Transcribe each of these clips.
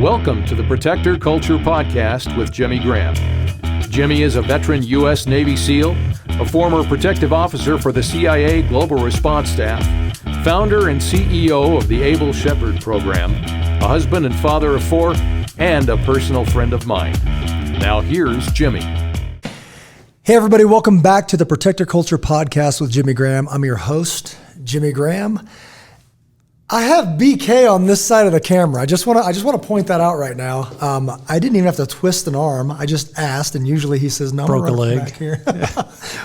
Welcome to the Protector Culture Podcast with Jimmy Graham. Jimmy is a veteran U.S. Navy SEAL, a former protective officer for the CIA Global Response Staff, founder and CEO of the Able Shepherd Program, a husband and father of 4, and a personal friend of mine. Now here's Jimmy. Hey everybody, welcome back to the Protector Culture Podcast with Jimmy Graham. I'm your host, Jimmy Graham. I have BK on this side of the camera. I just want to point that out right now. I didn't even have to twist an arm. I just asked, and usually he says, "No, broke a leg." Back here.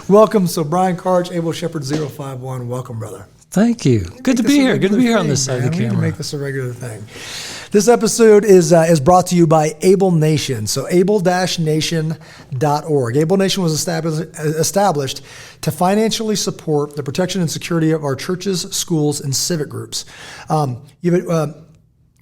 Welcome. So Brian Karch, Able Shepherd 051. Welcome, brother. Thank you. Good to be here. Good to be here on this side of the camera. We need to make this a regular thing. This episode is brought to you by Able Nation. So able-nation.org. Able Nation was established to financially support the protection and security of our churches, schools, and civic groups. What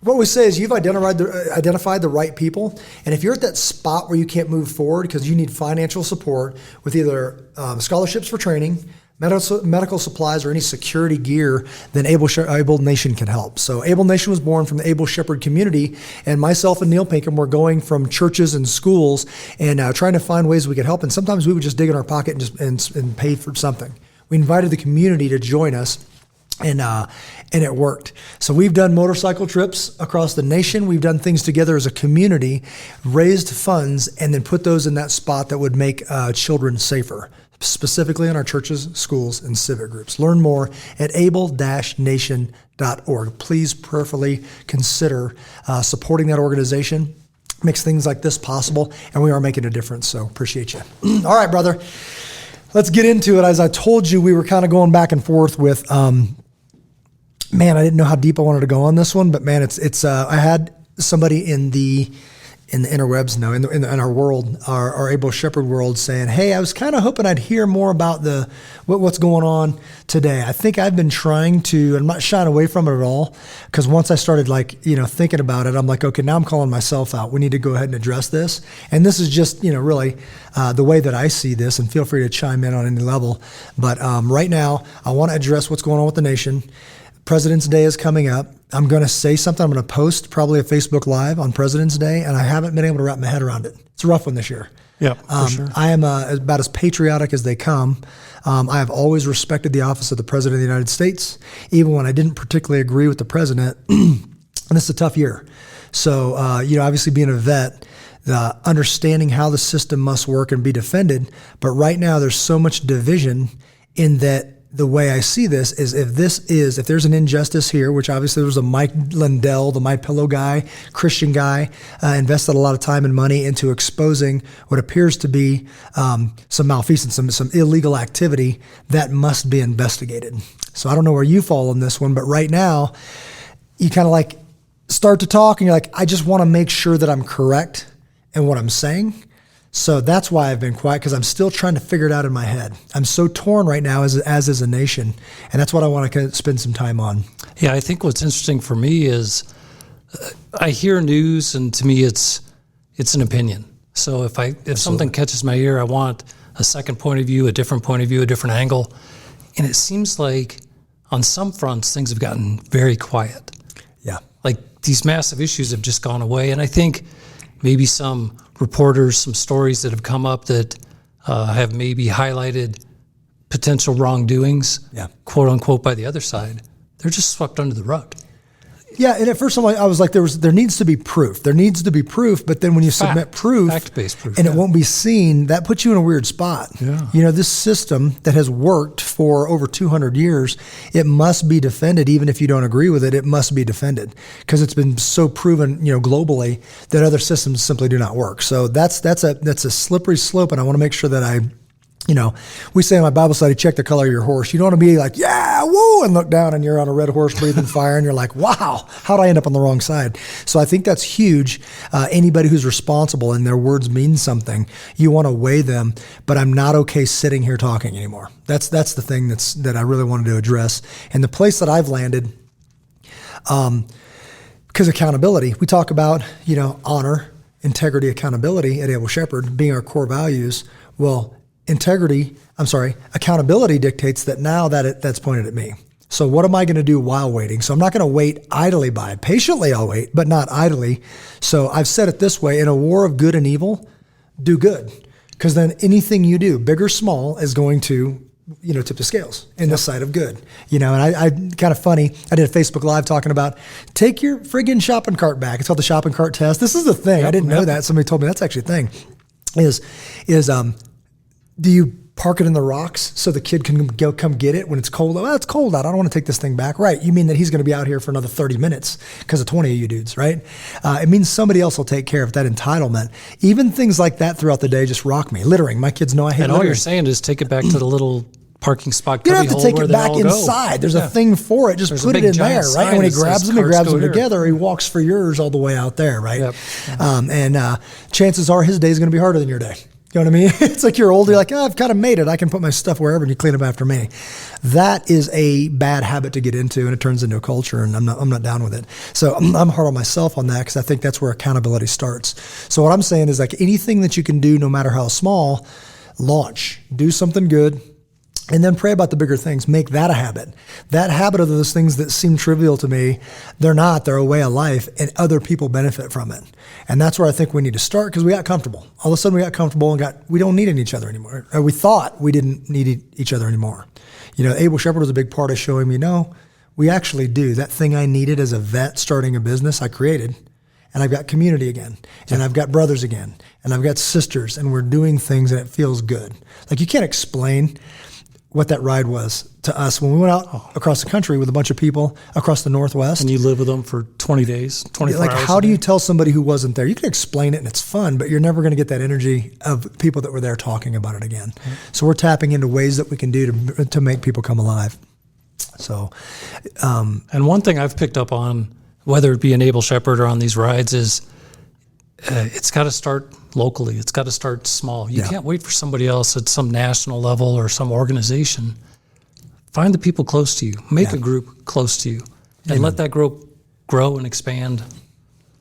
we say is you've identified the right people, and if you're at that spot where you can't move forward because you need financial support with either scholarships for training, medical supplies, or any security gear, then Able Nation can help. So Able Nation was born from the Able Shepherd community, and myself and Neil Pinkham were going from churches and schools and trying to find ways we could help. And sometimes we would just dig in our pocket and pay for something. We invited the community to join us, and it worked. So we've done motorcycle trips across the nation. We've done things together as a community, raised funds, and then put those in that spot that would make children safer, specifically in our churches, schools, and civic groups. Learn more at able-nation.org. Please prayerfully consider supporting that organization. Makes things like this possible, and we are making a difference, so appreciate you. All right, brother, let's get into it. As I told you, we were kind of going back and forth with, I didn't know how deep I wanted to go on this one, but man, it's I had somebody in the interwebs, in our world, our Able Shepherd world, saying, "Hey, I was kind of hoping I'd hear more about what's going on today." I think I've been trying to. I'm not shying away from it at all, because once I started thinking about it, I'm like, okay, now I'm calling myself out. We need to go ahead and address this, and this is just really the way that I see this. And feel free to chime in on any level. But right now, I want to address what's going on with the nation. President's Day is coming up. I'm going to say something. I'm going to post probably a Facebook Live on President's Day, and I haven't been able to wrap my head around it. It's a rough one this year. Yeah, for sure. I am about as patriotic as they come. I have always respected the office of the President of the United States, even when I didn't particularly agree with the President. And this is a tough year. So, obviously being a vet, understanding how the system must work and be defended. But right now there's so much division in that. The way I see this is if there's an injustice here, which obviously there was a Mike Lindell, the MyPillow guy, Christian guy, invested a lot of time and money into exposing what appears to be some malfeasance, some illegal activity that must be investigated. So I don't know where you fall on this one, but right now you kind of start to talk and you're like, I just want to make sure that I'm correct in what I'm saying. So that's why I've been quiet, because I'm still trying to figure it out in my head. I'm so torn right now as is a nation, and that's what I want to spend some time on. Yeah, I think what's interesting for me is I hear news, and to me it's an opinion. So if something catches my ear, I want a second point of view, a different point of view, a different angle. And it seems like on some fronts things have gotten very quiet. Yeah. Like these massive issues have just gone away, and I think maybe some reporters, some stories that have come up that have maybe highlighted potential wrongdoings, quote unquote, by the other side, they're just swept under the rug. Yeah, and at first I was like, there needs to be proof. There needs to be proof, but then when you submit proof, fact-based proof, and it won't be seen, that puts you in a weird spot. Yeah. This system that has worked for over 200 years, it must be defended. Even if you don't agree with it, it must be defended, because it's been so proven, globally, that other systems simply do not work. So that's a slippery slope, and I want to make sure that we say in my Bible study, check the color of your horse. You don't want to be like, yeah, woo, and look down and you're on a red horse breathing fire and you're like, wow, how did I end up on the wrong side? So I think that's huge. Anybody who's responsible and their words mean something, you want to weigh them, but I'm not okay sitting here talking anymore. That's the thing that I really wanted to address. And the place that I've landed, because accountability, we talk about, honor, integrity, accountability at Able Shepherd being our core values. Well, accountability dictates that now that's pointed at me. So what am I going to do while waiting? So I'm not going to wait idly by. Patiently I'll wait, but not idly. So I've said it this way: in a war of good and evil, do good. Because then anything you do, big or small, is going to, tip the scales in the side of good. And I kind of funny, I did a Facebook Live talking about, take your friggin' shopping cart back. It's called the shopping cart test. This is the thing. I didn't know that. Somebody told me that's actually a thing. Do you park it in the rocks so the kid can come get it when it's cold? Oh, it's cold out. I don't want to take this thing back. Right. You mean that he's going to be out here for another 30 minutes because of 20 of you dudes, right? It means somebody else will take care of that entitlement. Even things like that throughout the day just rock me. Littering. My kids know I hate littering. And all you're saying is take it back to the little parking spot. You don't have to take it back inside. There's a thing for it. Just put it in there, right? And when he grabs them, he grabs them together. He walks for yours all the way out there, right? Yep. And chances are his day is going to be harder than your day. You know what I mean? It's like you're older, you're like, I've kind of made it. I can put my stuff wherever and you clean up after me. That is a bad habit to get into, and it turns into a culture, and I'm not down with it. So I'm hard on myself on that because I think that's where accountability starts. So what I'm saying is, like, anything that you can do, no matter how small, launch. Do something good. And then pray about the bigger things. Make that a habit. That habit of those things that seem trivial to me, they're not. They're a way of life, and other people benefit from it. And that's where I think we need to start, because we got comfortable. All of a sudden we got comfortable and we don't need each other anymore. Or we thought we didn't need each other anymore. Able Shepherd was a big part of showing me, no, we actually do. That thing I needed as a vet starting a business, I created. And I've got community again, and I've got brothers again, and I've got sisters, and we're doing things and it feels good. Like, you can't explain what that ride was to us when we went out across the country with a bunch of people across the Northwest. And you live with them for 20 days, 24 hours. Like, how do you tell somebody who wasn't there? You can explain it and it's fun, but you're never going to get that energy of people that were there talking about it again. Mm-hmm. So we're tapping into ways that we can do to make people come alive. So, and one thing I've picked up on, whether it be an Able Shepherd or on these rides, is it's got to start locally. It's got to start small. You can't wait for somebody else at some national level or some organization. Find the people close to you. Make a group close to you, and let that group grow and expand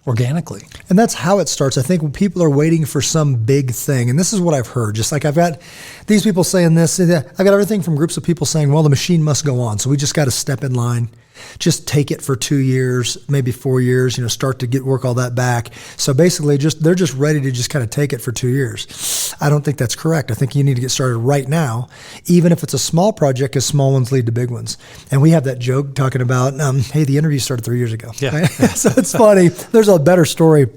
organically. And that's how it starts. I think when people are waiting for some big thing, and this is what I've heard, just like I've got these people saying this, I've got everything from groups of people saying, well, the machine must go on, so we just got to step in line. Just take it for 2 years, maybe 4 years, start to work all that back. So basically they're just ready to just kind of take it for 2 years. I don't think that's correct. I think you need to get started right now, even if it's a small project, because small ones lead to big ones. And we have that joke talking about, hey, the interview started 3 years ago. Yeah. Right? So it's funny. There's a better story,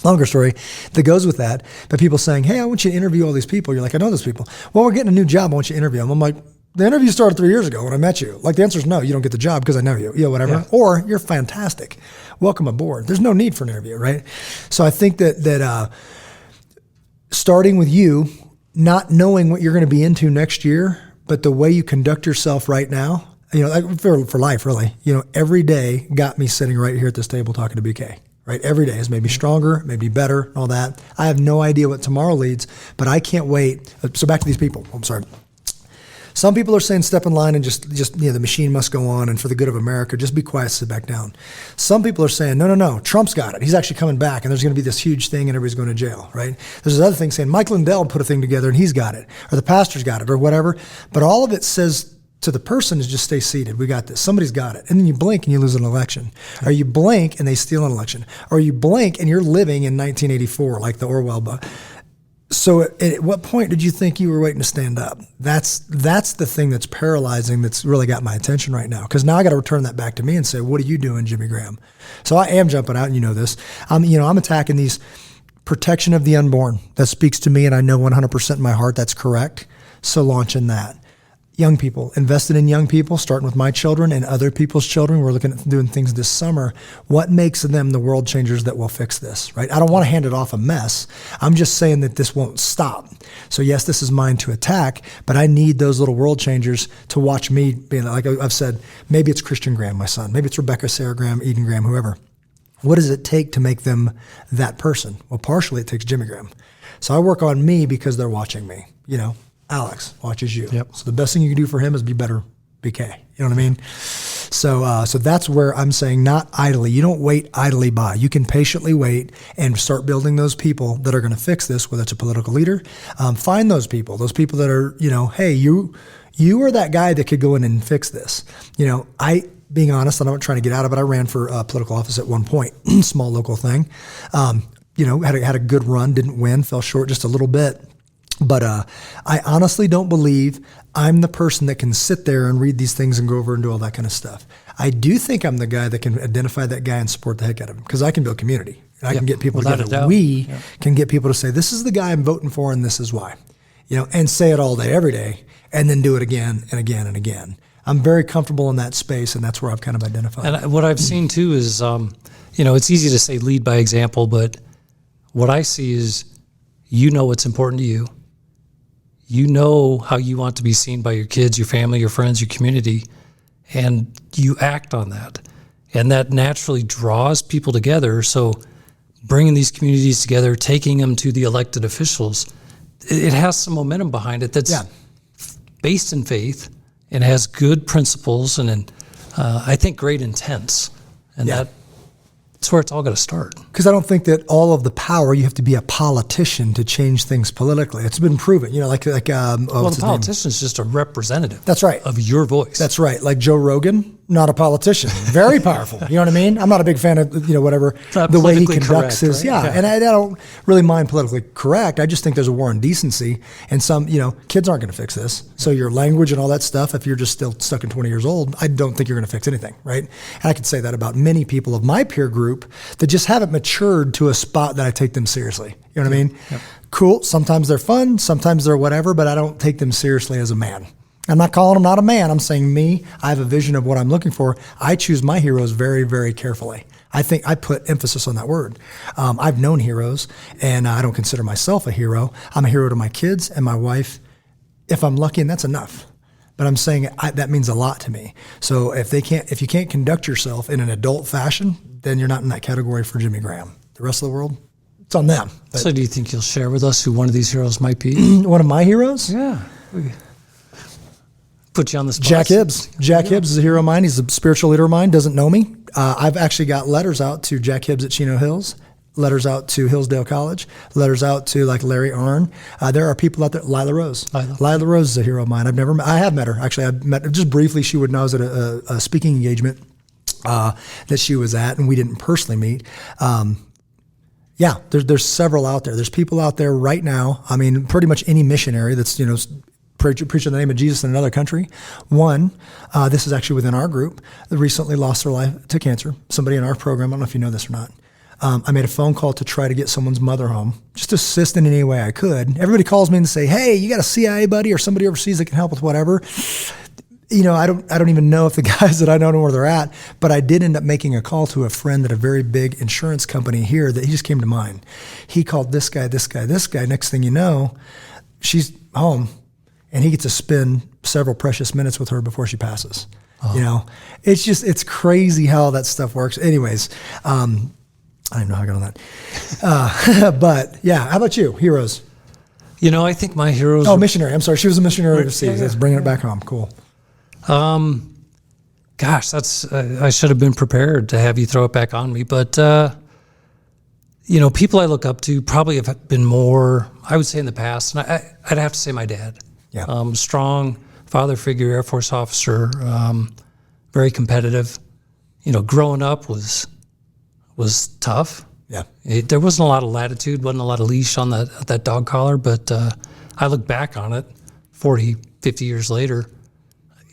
longer story that goes with that. But people saying, hey, I want you to interview all these people. You're like, I know those people. Well, we're getting a new job. I want you to interview them. I'm like, the interview started 3 years ago when I met you. Like, the answer is no, you don't get the job because I know you. Whatever. Yeah. Or you're fantastic. Welcome aboard. There's no need for an interview, right? So I think that starting with you, not knowing what you're going to be into next year, but the way you conduct yourself right now, like for life, really, every day got me sitting right here at this table talking to BK. Right? Every day has made me stronger, made me better, and all that. I have no idea what tomorrow leads, but I can't wait. So back to these people. I'm sorry. Some people are saying step in line and just the machine must go on, and for the good of America, just be quiet, sit back down. Some people are saying, no, Trump's got it. He's actually coming back, and there's going to be this huge thing, and everybody's going to jail, right? There's this other thing saying Mike Lindell put a thing together, and he's got it, or the pastor's got it, or whatever. But all of it says to the person is just stay seated. We got this. Somebody's got it. And then you blink and you lose an election. Or you blink and they steal an election. Or you blink and you're living in 1984, like the Orwell book. So at what point did you think you were waiting to stand up? That's the thing that's paralyzing, that's really got my attention right now. Because now I got to return that back to me and say, what are you doing, Jimmy Graham? So I am jumping out, and you know this. I'm attacking these protection of the unborn. That speaks to me, and I know 100% in my heart that's correct. So launch in that. Young people, invested in young people, starting with my children and other people's children. We're looking at doing things this summer. What makes them the world changers that will fix this, right? I don't want to hand it off a mess. I'm just saying that this won't stop. So yes, this is mine to attack, but I need those little world changers to watch me being, like I've said, maybe it's Christian Graham, my son. Maybe it's Rebecca, Sarah Graham, Eden Graham, whoever. What does it take to make them that person? Well, partially it takes Jimmy Graham. So I work on me because they're watching me, Alex watches you. Yep. So the best thing you can do for him is be better BK. You know what I mean? So that's where I'm saying not idly. You don't wait idly by. You can patiently wait and start building those people that are going to fix this, whether it's a political leader. Find those people that are, hey, you You are that guy that could go in and fix this. Being honest, I'm not trying to get out of it. I ran for political office at one point, small local thing. Had a good run, didn't win, fell short just a little bit. But I honestly don't believe I'm the person that can sit there and read these things and go over and do all that kind of stuff. I do think I'm the guy that can identify that guy and support the heck out of him, because I can build community. And I can get people together. We can get people to say, this is the guy I'm voting for and this is why. And say it all day, every day, and then do it again and again and again. I'm very comfortable in that space, and that's where I've kind of identified. And what I've seen too is, it's easy to say lead by example, but what I see is, what's important to you. You know how you want to be seen by your kids, your family, your friends, your community, and you act on that. And that naturally draws people together. So bringing these communities together, taking them to the elected officials, it has some momentum behind it that's based in faith and has good principles and I think great intents. And that's where it's all going to start. Because I don't think that all of the power, you have to be a politician to change things politically. It's been proven, the politician is just a representative. That's right. Of your voice. That's right. Like Joe Rogan, not a politician, very powerful. You know what I mean? I'm not a big fan of the way he conducts his. Right? And I don't really mind politically correct. I just think there's a war on decency, and some kids aren't going to fix this. So your language and all that stuff, if you're just still stuck in 20 years old, I don't think you're going to fix anything, right? And I could say that about many people of my peer group that just haven't matured to a spot that I take them seriously. You know what I mean? Yep. Cool. Sometimes they're fun. Sometimes they're whatever, but I don't take them seriously as a man. I'm not calling them not a man. I'm saying me. I have a vision of what I'm looking for. I choose my heroes very, very carefully. I think I put emphasis on that word. I've known heroes, and I don't consider myself a hero. I'm a hero to my kids and my wife, if I'm lucky, and that's enough. But I'm saying that means a lot to me. So if you can't conduct yourself in an adult fashion, then you're not in that category for Jimmy Graham. The rest of the world, it's on them. But so do you think you'll share with us who one of these heroes might be? One of my heroes? Yeah. Put you on the spot. Jack Hibbs. Jack Hibbs is a hero of mine. He's a spiritual leader of mine, doesn't know me. I've actually got letters out to Jack Hibbs at Chino Hills, letters out to Hillsdale College, letters out to like Larry Arnn. There are people out there. Lila Rose. Lila Rose is a hero of mine. I have met her. Actually, I've met her just briefly. She would know I was at a speaking engagement that she was at, and we didn't personally meet. There's several out there. There's people out there right now. I mean, pretty much any missionary that's preaching the name of Jesus in another country. One, this is actually within our group, that recently lost their life to cancer. Somebody in our program, I don't know if you know this or not. I made a phone call to try to get someone's mother home, just to assist in any way I could. Everybody calls me and say, hey, you got a CIA buddy or somebody overseas that can help with whatever. I don't even know if the guys that I know where they're at, but I did end up making a call to a friend at a very big insurance company here that he just came to mind. He called this guy. Next thing you know, she's home, and he gets to spend several precious minutes with her before she passes. Oh. It's crazy how that stuff works. Anyways, I don't know how I got on that. But yeah, how about you? Heroes? I think my heroes. Oh, missionary. I'm sorry. She was a missionary overseas. That's bringing it back home. Cool. Gosh, that's, I should have been prepared to have you throw it back on me, but, people I look up to probably have been more, I would say in the past, and I'd have to say my dad. Yeah. Strong father figure, Air Force officer, very competitive. Growing up was tough. Yeah. There wasn't a lot of latitude, wasn't a lot of leash on that dog collar, but I look back on it 40, 50 years later,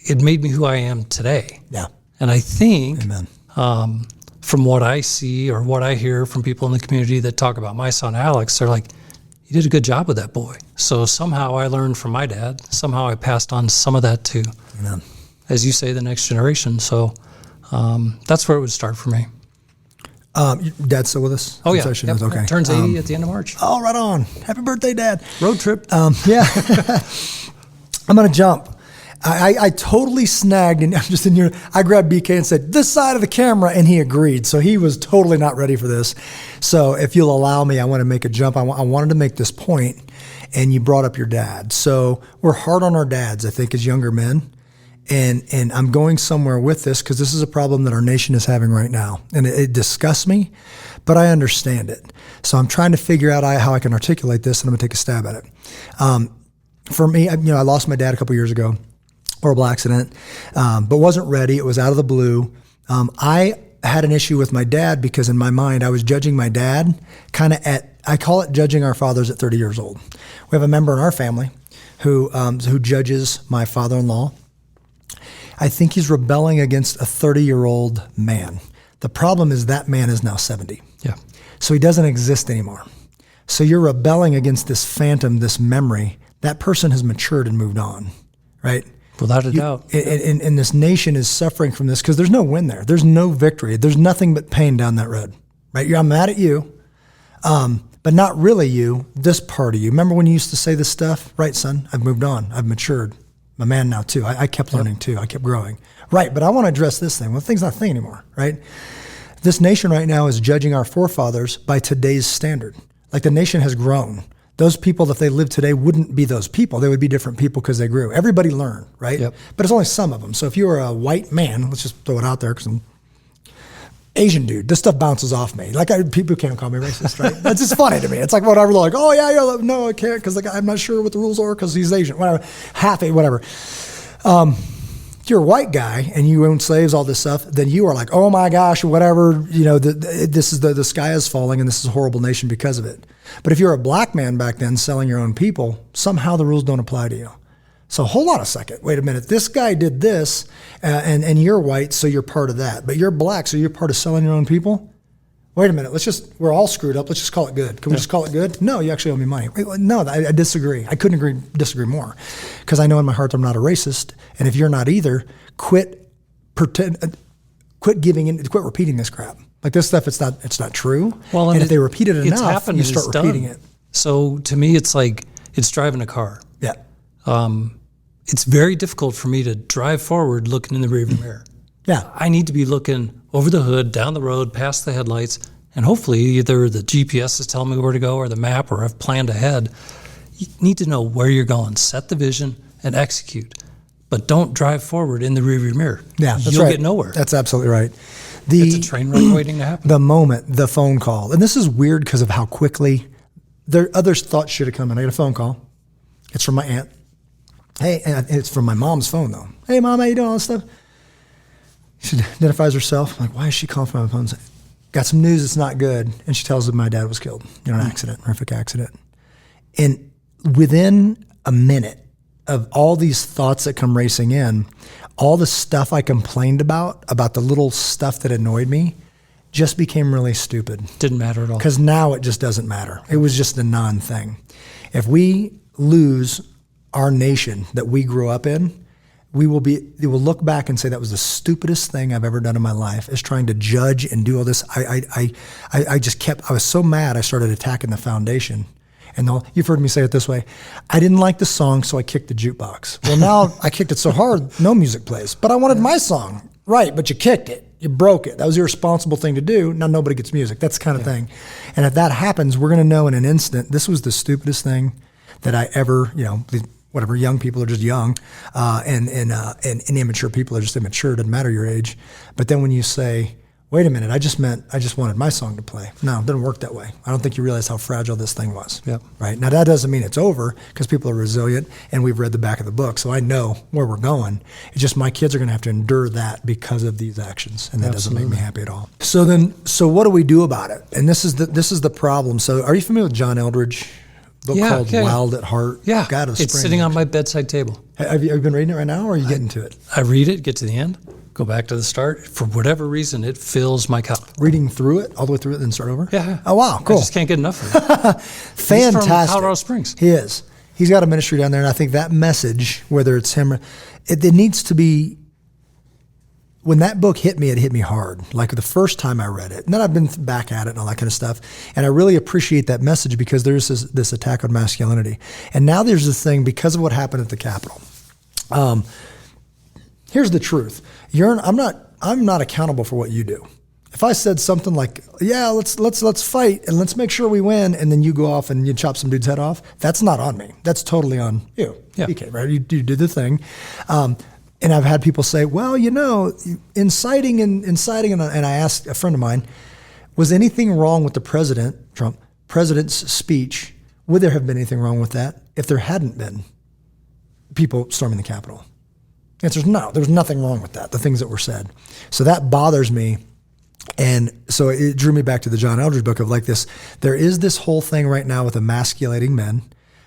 it made me who I am today. Yeah. And I think Amen. From what I see or what I hear from people in the community that talk about my son Alex, they're like, you did a good job with that boy. So somehow I learned from my dad. Somehow I passed on some of that to, Amen. As you say, the next generation. So that's where it would start for me. Dad's still with us? Oh, yeah. Yep. Okay. Turns 80 at the end of March. Oh, right on. Happy birthday, Dad. Road trip. Yeah. I'm going to jump. I totally snagged, and I'm just in here. I grabbed BK and said, this side of the camera, and he agreed. So he was totally not ready for this. So if you'll allow me, I want to make a jump. I wanted to make this point, and you brought up your dad. So we're hard on our dads, I think, as younger men. And I'm going somewhere with this because this is a problem that our nation is having right now. And it disgusts me, but I understand it. So I'm trying to figure out how I can articulate this, and I'm going to take a stab at it. For me, I lost my dad a couple years ago. horrible accident, but wasn't ready. It was out of the blue. I had an issue with my dad because in my mind, I was judging my dad kind of I call it judging our fathers at 30 years old. We have a member in our family who judges my father-in-law. I think he's rebelling against a 30-year-old man. The problem is that man is now 70. Yeah. So he doesn't exist anymore. So you're rebelling against this phantom, this memory. That person has matured and moved on, right? Without a doubt. And this nation is suffering from this because there's no win there. There's no victory. There's nothing but pain down that road, right? I'm mad at you, but not really you, this part of you. Remember when you used to say this stuff? Right, son, I've moved on. I've matured. I'm a man now, too. I kept learning, too. I kept growing. Right, but I want to address this thing. Well, the thing's not a thing anymore, right? This nation right now is judging our forefathers by today's standard. Like the nation has grown. Those people, if they lived today, wouldn't be those people. They would be different people because they grew. Everybody learned, right? Yep. But it's only some of them. So if you were a white man, let's just throw it out there because I'm Asian dude, this stuff bounces off me. Like people can't call me racist, right? That's just funny to me. It's like whatever, like, oh yeah, no, I can't because like I'm not sure what the rules are because he's Asian, whatever, whatever. If you're a white guy and you own slaves, all this stuff, then you are like, oh my gosh, whatever, this is the sky is falling and this is a horrible nation because of it. But if you're a black man back then selling your own people, somehow the rules don't apply to you. So hold on a second. Wait a minute. This guy did this and you're white, so you're part of that. But you're black, so you're part of selling your own people? Wait a minute. We're all screwed up. Let's just call it good. Can we just call it good? No, you actually owe me money. No, I disagree. I couldn't disagree more because I know in my heart I'm not a racist. And if you're not either, quit repeating this crap. Like this stuff, it's not true. Well, and if they repeat it enough, you start repeating it. So to me, it's like it's driving a car. Yeah. It's very difficult for me to drive forward looking in the rearview mirror. Yeah. I need to be looking over the hood, down the road, past the headlights, and hopefully either the GPS is telling me where to go or the map or I've planned ahead. You need to know where you're going, set the vision, and execute. But don't drive forward in the rearview mirror. Yeah, that's You'll right. get nowhere. That's absolutely right. It's a train wreck waiting to happen. The moment, the phone call, and this is weird because of how quickly other thoughts should have come in. I get a phone call. It's from my aunt. Hey, and it's from my mom's phone though. Hey, mom, how you doing? All this stuff. She identifies herself. I'm like, why is she calling from my phone? Got some news that's not good. And she tells them my dad was killed in an accident, horrific accident. And within a minute of all these thoughts that come racing in, all the stuff I complained about the little stuff that annoyed me, just became really stupid. Didn't matter at all. Because now it just doesn't matter. It was just a non-thing. If we lose our nation that we grew up in, we will look back and say that was the stupidest thing I've ever done in my life, is trying to judge and do all this. I was so mad I started attacking the foundation. And you've heard me say it this way, I didn't like the song, so I kicked the jukebox. Well, now I kicked it so hard, no music plays. But I wanted my song. Right, but you kicked it. You broke it. That was the irresponsible thing to do. Now nobody gets music. That's the kind of thing. And if that happens, we're going to know in an instant, this was the stupidest thing that I ever, whatever, young people are just young, and immature people are just immature. It doesn't matter your age. But then when you say, wait a minute, I just wanted my song to play. No, it doesn't work that way. I don't think you realize how fragile this thing was. Yep. Right? Now, that doesn't mean it's over because people are resilient and we've read the back of the book. So I know where we're going. It's just my kids are going to have to endure that because of these actions. And that doesn't make me happy at all. So what do we do about it? And this is the problem. So are you familiar with John Eldredge? Book called Wild at Heart. Yeah, God of it's Spring. sitting on my bedside table. Have you been reading it right now, or are you getting to it? I read it, get to the end, go back to the start. For whatever reason, it fills my cup. Reading through it, all the way through it, then start over? Yeah. Oh, wow, cool. I just can't get enough of it. Fantastic. He's from Colorado Springs. He is. He's got a ministry down there, and I think that message, whether it's him, it needs to be. When that book hit me, it hit me hard. Like the first time I read it. And then I've been back at it and all that kind of stuff. And I really appreciate that message because there's this attack on masculinity. And now there's this thing because of what happened at the Capitol. Here's the truth. I'm not accountable for what you do. If I said something like, yeah, let's fight and let's make sure we win, and then you go off and you chop some dude's head off, that's not on me. That's totally on you. Yeah. PK, right? You did the thing. And I've had people say, well, inciting, and I asked a friend of mine, was anything wrong with the president's speech? Would there have been anything wrong with that if there hadn't been people storming the Capitol? The answer is no. There's nothing wrong with that, the things that were said. So that bothers me. And so it drew me back to the John Eldredge book of like this. There is this whole thing right now with emasculating men,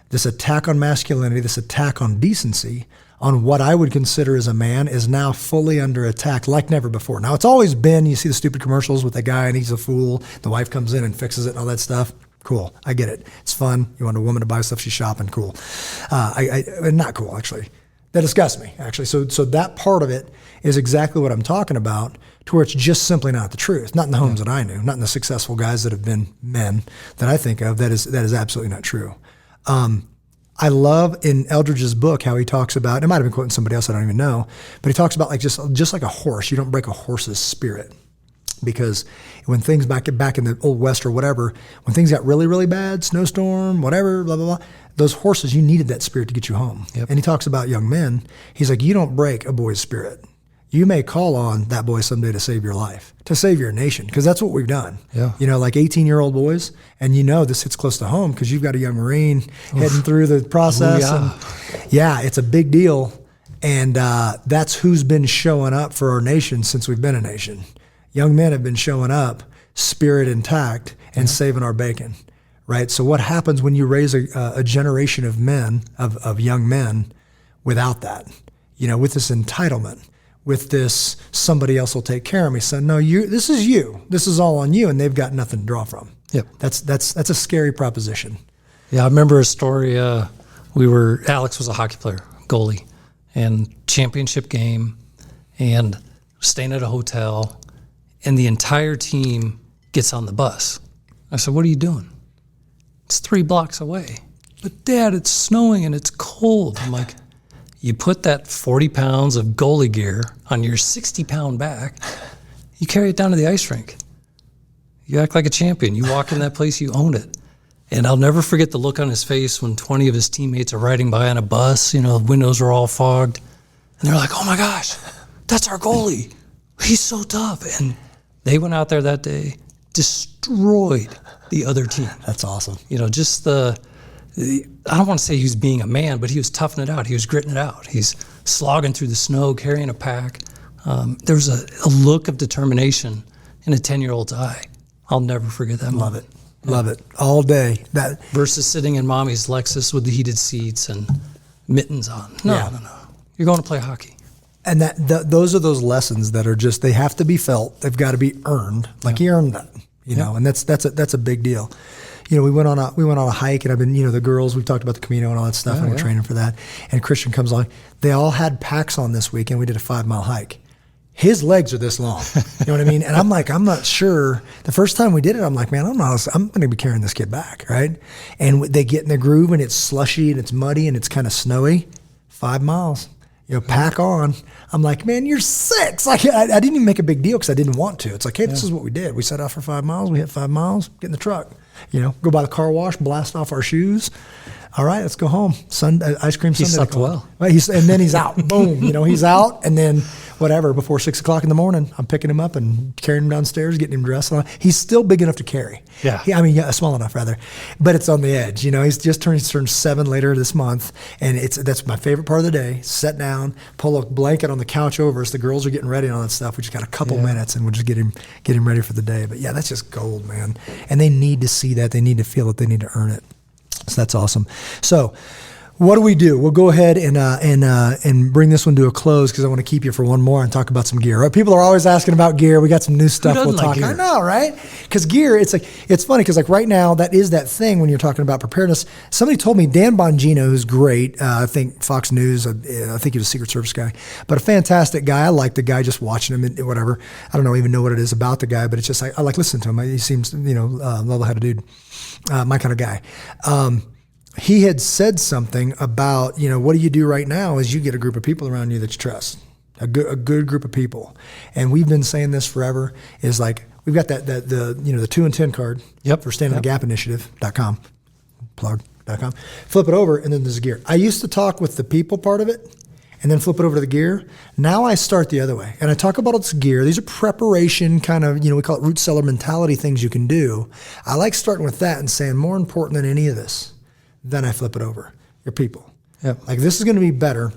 this attack on masculinity, this attack on decency, on what I would consider as a man is now fully under attack like never before. Now, it's always been, you see the stupid commercials with the guy and he's a fool. The wife comes in and fixes it and all that stuff. Cool. I get it. It's fun. You want a woman to buy stuff, she's shopping. Cool. Not cool, actually. That disgusts me, actually. So that part of it is exactly what I'm talking about, to where it's just simply not the truth. Not in the homes that I knew, not in the successful guys that have been men that I think of. That is absolutely not true. I love in Eldredge's book how he talks about, it might have been quoting somebody else I don't even know, but he talks about like just like a horse, you don't break a horse's spirit. Because when things back in the Old West or whatever, when things got really, really bad, snowstorm, whatever, blah, blah, blah, those horses, you needed that spirit to get you home. Yep. And he talks about young men. He's like, you don't break a boy's spirit. You may call on that boy someday to save your life, to save your nation, because that's what we've done. Yeah. You know, like 18-year-old boys, and you know this hits close to home because you've got a young Marine heading through the process. And it's a big deal. And that's who's been showing up for our nation since we've been a nation. Young men have been showing up, spirit intact, and saving our bacon, right? So what happens when you raise a generation of men, of young men, without that? You know, with this entitlement, with this somebody else will take care of me. So no, this is you. This is all on you, and they've got nothing to draw from. Yep. That's a scary proposition. Yeah, I remember a story. Alex was a hockey player, goalie, and championship game, and staying at a hotel. And the entire team gets on the bus. I said, what are you doing? It's 3 blocks away. But Dad, it's snowing and it's cold. I'm like, you put that 40 pounds of goalie gear on your 60-pound back, you carry it down to the ice rink. You act like a champion. You walk in that place, you own it. And I'll never forget the look on his face when 20 of his teammates are riding by on a bus, you know, the windows are all fogged. And they're like, oh my gosh, that's our goalie. He's so tough. And they went out there that day, destroyed the other team. That's awesome. You know, just I don't want to say he was being a man, but he was toughing it out. He was gritting it out. He's slogging through the snow, carrying a pack. There was a look of determination in a 10-year-old's eye. I'll never forget that Love moment. it. Love it. All day. That versus sitting in mommy's Lexus with the heated seats and mittens on. No. You're going to play hockey. And those are those lessons that are just, they have to be felt. They've got to be earned. Like you earned that, you know, and that's a big deal. You know, we went on a hike, and I've been, you know, the girls, we've talked about the Camino and all that stuff, and we're training for that. And Christian comes along. They all had packs on this week, and we did a 5-mile hike. His legs are this long. You know what I mean? And I'm like, I'm not sure. The first time we did it, I'm like, man, I'm going to be carrying this kid back, right? And they get in the groove, and it's slushy, and it's muddy, and it's kind of snowy. 5 miles. You know, pack on. I'm like, man, you're 6. Like, I didn't even make a big deal because I didn't want to. It's like, hey, this is what we did. We set off for 5 miles. We hit 5 miles, get in the truck. You know, go by the car wash, blast off our shoes. All right, let's go home. Ice cream Sunday. He slept well. Right, and then he's out. Boom. You know, he's out. And then whatever, before 6 o'clock in the morning, I'm picking him up and carrying him downstairs, getting him dressed. He's still big enough to carry. Yeah. Small enough rather. But it's on the edge. You know, he's just turned 7 later this month. And that's my favorite part of the day. Sit down, pull a blanket on the couch over us. The girls are getting ready and all that stuff. We just got a couple minutes and we'll just get him ready for the day. But yeah, that's just gold, man. And they need to see that. They need to feel it. They need to earn it. So that's awesome. So what do? We'll go ahead and bring this one to a close because I want to keep you for one more and talk about some gear. Right? People are always asking about gear. We got some new stuff we'll talk about. I know, right? Because gear, it's funny because like right now that is that thing when you're talking about preparedness. Somebody told me Dan Bongino, who's great. I think Fox News. I think he was a Secret Service guy, but a fantastic guy. I like the guy just watching him and whatever. I don't even know what it is about the guy, but it's just I like listening to him. He seems level-headed dude, my kind of guy. He had said something about, you know, what do you do right now is you get a group of people around you that you trust, a good group of people. And we've been saying this forever is like, we've got the 2 and 10 card for standingthegapinitiative.com, plug.com. Flip it over and then there's gear. I used to talk with the people part of it and then flip it over to the gear. Now I start the other way and I talk about its gear. These are preparation kind of, we call it root cellar mentality things you can do. I like starting with that and saying more important than any of this. Then I flip it over. Your people. Yep. Like this is going to be better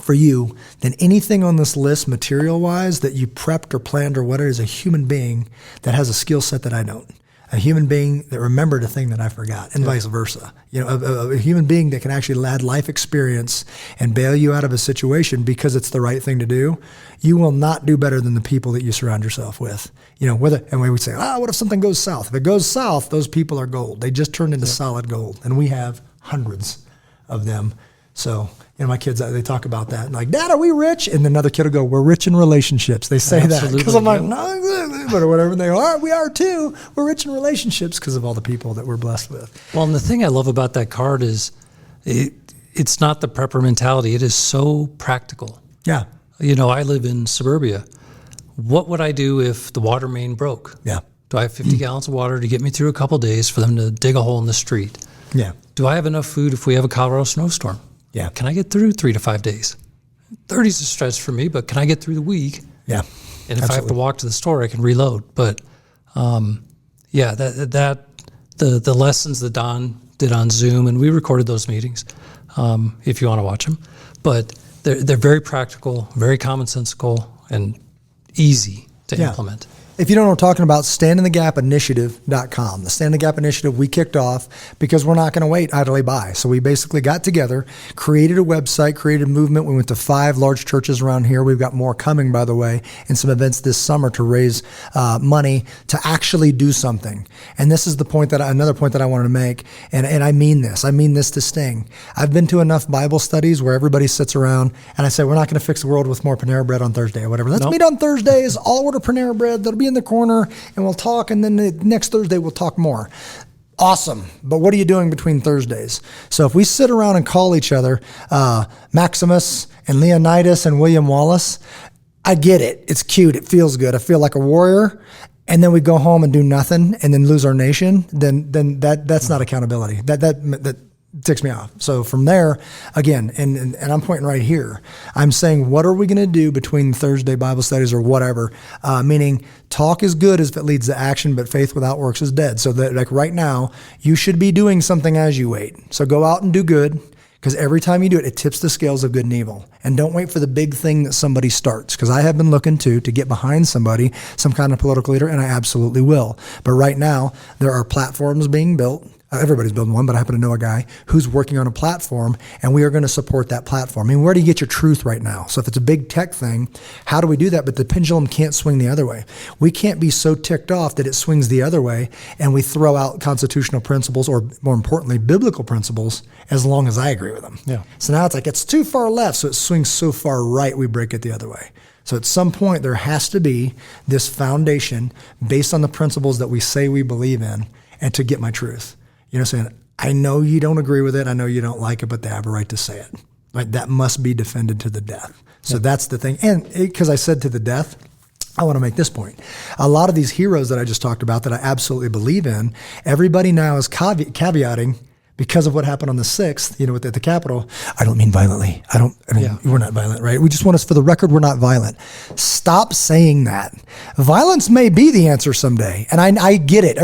for you than anything on this list material-wise that you prepped or planned or whatever is a human being that has a skill set that I don't. A human being that remembered a thing that I forgot, and vice versa. You know, a human being that can actually add life experience and bail you out of a situation because it's the right thing to do. You will not do better than the people that you surround yourself with. You know, and we would say, what if something goes south? If it goes south, those people are gold. They just turned into solid gold, and we have hundreds of them. So, you know, my kids, they talk about that. And like, Dad, are we rich? And another kid will go, we're rich in relationships. They say that. Because I'm like, no, or whatever. And they go, we are too. We're rich in relationships because of all the people that we're blessed with. Well, and the thing I love about that card is it's not the prepper mentality. It is so practical. Yeah. You know, I live in suburbia. What would I do if the water main broke? Yeah. Do I have 50 gallons of water to get me through a couple days for them to dig a hole in the street? Yeah. Do I have enough food if we have a Colorado snowstorm? Yeah. Can I get through 3 to 5 days? 30 is a stretch for me, but can I get through the week? Yeah. And if I have to walk to the store, I can reload. But the lessons that Don did on Zoom, and we recorded those meetings, if you want to watch them. But they're very practical, very commonsensical, and easy to implement. If you don't know what I'm talking about, standinthegapinitiative.com. The Stand in the Gap Initiative we kicked off because we're not going to wait idly by. So we basically got together, created a website, created a movement. We went to 5 large churches around here. We've got more coming, by the way, and some events this summer to raise money to actually do something. And this is another point that I wanted to make. And I mean this. I mean this to sting. I've been to enough Bible studies where everybody sits around and I say, we're not going to fix the world with more Panera Bread on Thursday or whatever. Let's meet on Thursdays. I'll order Panera Bread. That'll be in the corner and we'll talk, and then the next Thursday we'll talk more. Awesome. But what are you doing between Thursdays? So if we sit around and call each other Maximus and Leonidas and William Wallace, I get it. It's cute. It feels good. I feel like a warrior. And then we go home and do nothing and then lose our nation, then that's not accountability. That ticks me off. So from there, again, and I'm pointing right here, I'm saying, what are we going to do between Thursday Bible studies or whatever? Meaning talk is good if it leads to action, but faith without works is dead. So that like right now, you should be doing something as you wait. So go out and do good, because every time you do it, it tips the scales of good and evil. And don't wait for the big thing that somebody starts, because I have been looking to get behind somebody, some kind of political leader, and I absolutely will. But right now, there are platforms being built. Everybody's building one, but I happen to know a guy who's working on a platform, and we are going to support that platform. I mean, where do you get your truth right now? So if it's a big tech thing, how do we do that? But the pendulum can't swing the other way. We can't be so ticked off that it swings the other way, and we throw out constitutional principles, or more importantly, biblical principles, as long as I agree with them. Yeah. So now it's like it's too far left, so it swings so far right, we break it the other way. So at some point, there has to be this foundation based on the principles that we say we believe in, and to get my truth. You know, saying, I know you don't agree with it. I know you don't like it, but they have a right to say it. Right? That must be defended to the death. So that's the thing. And because I said to the death, I want to make this point. A lot of these heroes that I just talked about that I absolutely believe in, everybody now is caveating because of what happened on the 6th, you know, at the Capitol. I don't mean violently. We're not violent, right? We just want us, for the record, we're not violent. Stop saying that. Violence may be the answer someday. And I get it.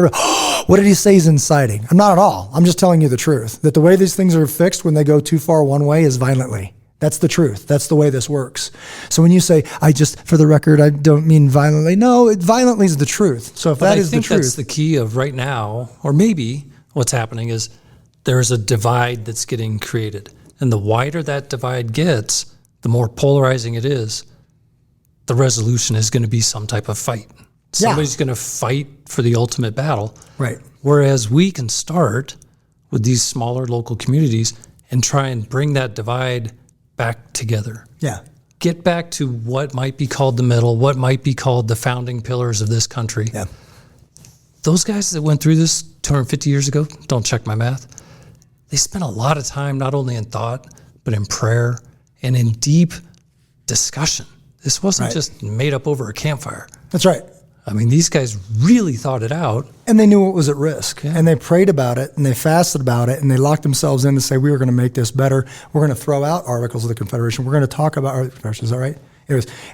What did he say he's inciting? I'm not at all. I'm just telling you the truth, that the way these things are fixed when they go too far one way is violently. That's the truth. That's the way this works. So when you say, for the record, I don't mean violently. No, violently is the truth. So if that is the truth. I think that's the key of right now, or maybe what's happening is there's a divide that's getting created. And the wider that divide gets, the more polarizing it is. The resolution is going to be some type of fight. Somebody's going to fight for the ultimate battle. Right. Whereas we can start with these smaller local communities and try and bring that divide back together. Yeah. Get back to what might be called the middle, what might be called the founding pillars of this country. Yeah. Those guys that went through this 250 years ago, don't check my math, they spent a lot of time not only in thought, but in prayer and in deep discussion. This wasn't just made up over a campfire. That's right. I mean, these guys really thought it out. And they knew what was at risk. Yeah. And they prayed about it, and they fasted about it, and they locked themselves in to say, we were going to make this better. We're going to throw out Articles of the Confederation. We're going to talk about Articles of the Confederation. Is that right?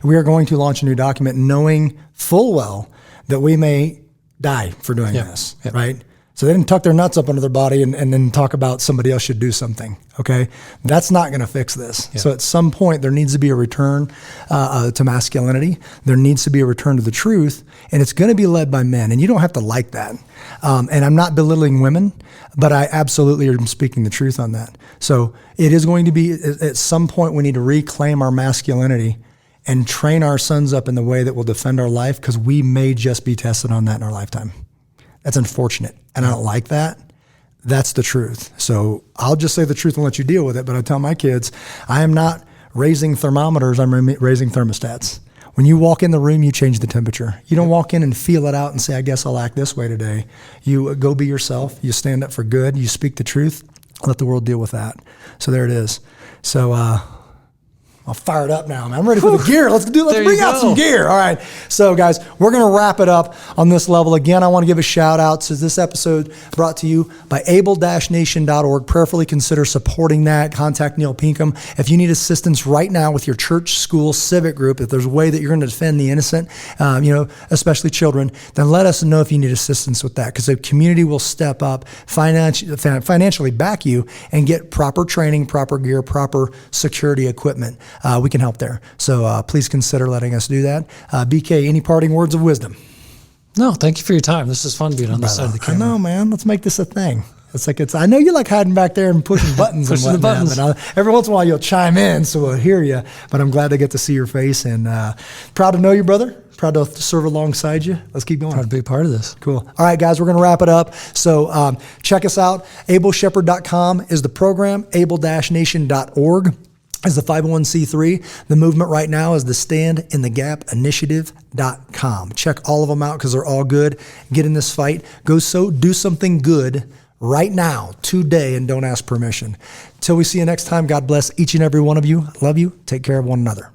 We are going to launch a new document knowing full well that we may die for doing this, right? So they didn't tuck their nuts up under their body and then talk about somebody else should do something. Okay. That's not going to fix this. Yeah. So at some point there needs to be a return to masculinity. There needs to be a return to the truth, and it's going to be led by men, and you don't have to like that. And I'm not belittling women, but I absolutely am speaking the truth on that. So it is going to be, at some point we need to reclaim our masculinity and train our sons up in the way that will defend our life, because we may just be tested on that in our lifetime. That's unfortunate, and I don't like that. That's the truth. So I'll just say the truth and let you deal with it. But I tell my kids, I am not raising thermometers, I'm raising thermostats. When you walk in the room, you change the temperature. You don't walk in and feel it out and say, I guess I'll act this way today. You go be yourself. You stand up for good. You speak the truth. Let the world deal with that. So there it is. So I'll fire it up now, man. I'm ready for the gear. Let's bring out some gear. All right. So guys, we're going to wrap it up on this level. Again, I want to give a shout out to this episode brought to you by able-nation.org. Prayerfully consider supporting that. Contact Neil Pinkham. If you need assistance right now with your church, school, civic group, if there's a way that you're going to defend the innocent, especially children, then let us know if you need assistance with that, because the community will step up, financially back you, and get proper training, proper gear, proper security equipment. We can help there. So please consider letting us do that. BK, any parting words of wisdom? No, thank you for your time. This is fun being on this side of the camera. I know, man. Let's make this a thing. I know you like hiding back there and pushing buttons pushing and whatnot. the buttons. But every once in a while you'll chime in, so we'll hear you. But I'm glad to get to see your face, and proud to know you, brother. Proud to serve alongside you. Let's keep going. Proud to be a part of this. Cool. All right, guys, we're going to wrap it up. So check us out. AbleShepherd.com is the program. Able-nation.org is the 501c3. The movement right now is the StandInTheGapInitiative.com. Check all of them out because they're all good. Get in this fight. Do something good right now, today, and don't ask permission. Till we see you next time, God bless each and every one of you. Love you. Take care of one another.